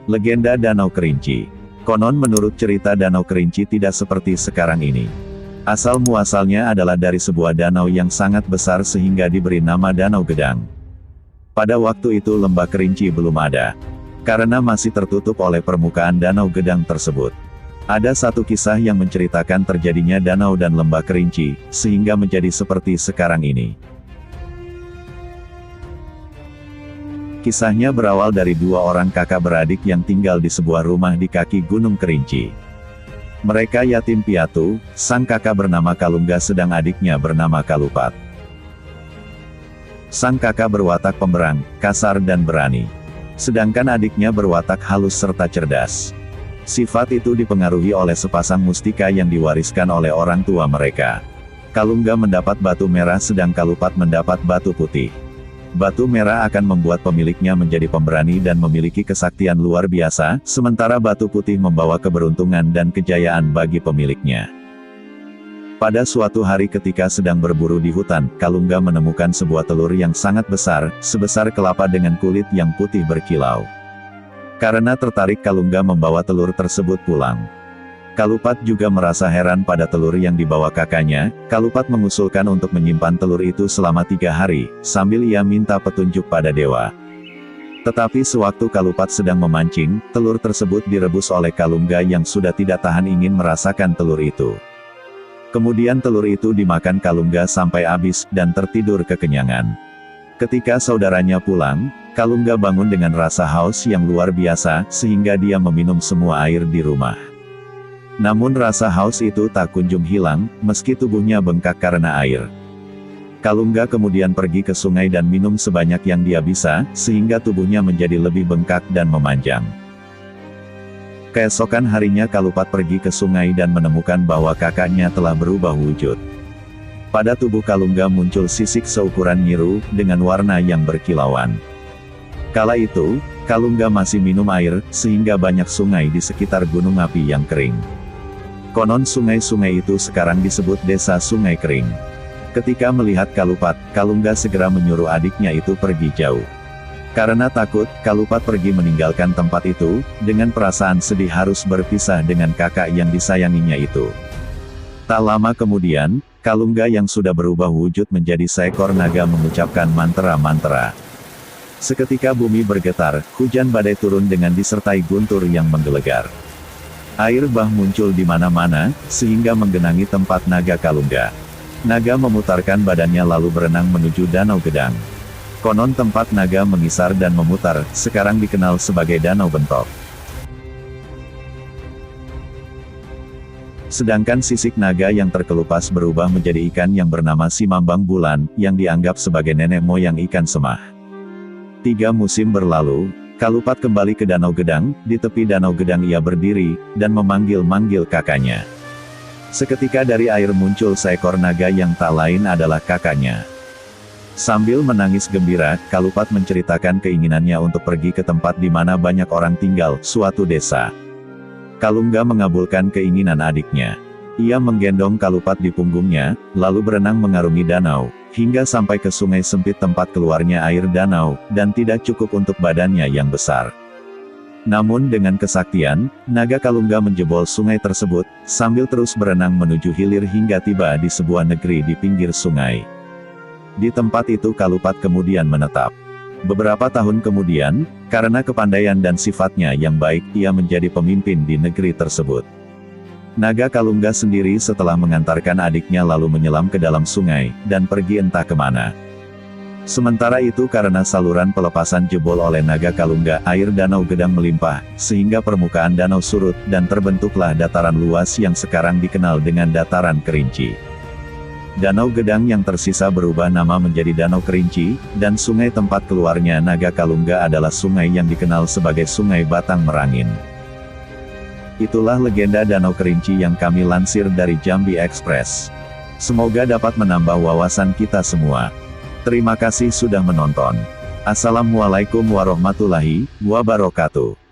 Legenda Danau Kerinci. Konon menurut cerita Danau Kerinci tidak seperti sekarang ini. Asal-muasalnya adalah dari sebuah danau yang sangat besar sehingga diberi nama Danau Gedang. Pada waktu itu Lembah Kerinci belum ada. Karena masih tertutup oleh permukaan Danau Gedang tersebut. Ada satu kisah yang menceritakan terjadinya danau dan lembah Kerinci, sehingga menjadi seperti sekarang ini. Kisahnya berawal dari dua orang kakak beradik yang tinggal di sebuah rumah di kaki Gunung Kerinci. Mereka yatim piatu, sang kakak bernama Kalungga sedang adiknya bernama Kalupat. Sang kakak berwatak pemberang, kasar dan berani. Sedangkan adiknya berwatak halus serta cerdas. Sifat itu dipengaruhi oleh sepasang mustika yang diwariskan oleh orang tua mereka. Kalungga mendapat batu merah sedang Kalupat mendapat batu putih. Batu merah akan membuat pemiliknya menjadi pemberani dan memiliki kesaktian luar biasa, sementara batu putih membawa keberuntungan dan kejayaan bagi pemiliknya. Pada suatu hari ketika sedang berburu di hutan, Kalungga menemukan sebuah telur yang sangat besar, sebesar kelapa dengan kulit yang putih berkilau. Karena tertarik Kalungga membawa telur tersebut pulang. Kalupat juga merasa heran pada telur yang dibawa kakaknya. Kalupat mengusulkan untuk menyimpan telur itu selama 3 hari, sambil ia minta petunjuk pada dewa. Tetapi sewaktu Kalupat sedang memancing, telur tersebut direbus oleh Kalungga yang sudah tidak tahan ingin merasakan telur itu. Kemudian telur itu dimakan Kalungga sampai habis, dan tertidur kekenyangan. Ketika saudaranya pulang, Kalungga bangun dengan rasa haus yang luar biasa, sehingga dia meminum semua air di rumah. Namun rasa haus itu tak kunjung hilang, meski tubuhnya bengkak karena air. Kalungga kemudian pergi ke sungai dan minum sebanyak yang dia bisa, sehingga tubuhnya menjadi lebih bengkak dan memanjang. Keesokan harinya Kalupat pergi ke sungai dan menemukan bahwa kakaknya telah berubah wujud. Pada tubuh Kalungga muncul sisik seukuran nyiru, dengan warna yang berkilauan. Kala itu, Kalungga masih minum air, sehingga banyak sungai di sekitar gunung api yang kering. Konon sungai-sungai itu sekarang disebut Desa Sungai Kering. Ketika melihat Kalupat, Kalungga segera menyuruh adiknya itu pergi jauh. Karena takut, Kalupat pergi meninggalkan tempat itu, dengan perasaan sedih harus berpisah dengan kakak yang disayanginya itu. Tak lama kemudian, Kalungga yang sudah berubah wujud menjadi seekor naga mengucapkan mantra-mantra. Seketika bumi bergetar, hujan badai turun dengan disertai guntur yang menggelegar. Air bah muncul di mana-mana, sehingga menggenangi tempat naga Kalungga. Naga memutarkan badannya lalu berenang menuju Danau Gedang. Konon tempat naga mengisar dan memutar, sekarang dikenal sebagai Danau Bentok. Sedangkan sisik naga yang terkelupas berubah menjadi ikan yang bernama Simambang Bulan, yang dianggap sebagai nenek moyang ikan semah. 3 musim berlalu, Kalupat kembali ke Danau Gedang. Di tepi Danau Gedang ia berdiri, dan memanggil-manggil kakaknya. Seketika dari air muncul seekor naga yang tak lain adalah kakaknya. Sambil menangis gembira, Kalupat menceritakan keinginannya untuk pergi ke tempat di mana banyak orang tinggal, suatu desa. Kalungga mengabulkan keinginan adiknya. Ia menggendong Kalupat di punggungnya, lalu berenang mengarungi danau, hingga sampai ke sungai sempit tempat keluarnya air danau, dan tidak cukup untuk badannya yang besar. Namun dengan kesaktian, naga Kalungga menjebol sungai tersebut, sambil terus berenang menuju hilir hingga tiba di sebuah negeri di pinggir sungai. Di tempat itu Kalupat kemudian menetap. Beberapa tahun kemudian, karena kepandaian dan sifatnya yang baik, ia menjadi pemimpin di negeri tersebut. Naga Kalungga sendiri setelah mengantarkan adiknya lalu menyelam ke dalam sungai, dan pergi entah kemana. Sementara itu karena saluran pelepasan jebol oleh naga Kalungga, air Danau Gedang melimpah, sehingga permukaan danau surut, dan terbentuklah dataran luas yang sekarang dikenal dengan Dataran Kerinci. Danau Gedang yang tersisa berubah nama menjadi Danau Kerinci, dan sungai tempat keluarnya naga Kalungga adalah sungai yang dikenal sebagai Sungai Batang Merangin. Itulah legenda Danau Kerinci yang kami lansir dari Jambi Express. Semoga dapat menambah wawasan kita semua. Terima kasih sudah menonton. Assalamualaikum warahmatullahi wabarakatuh.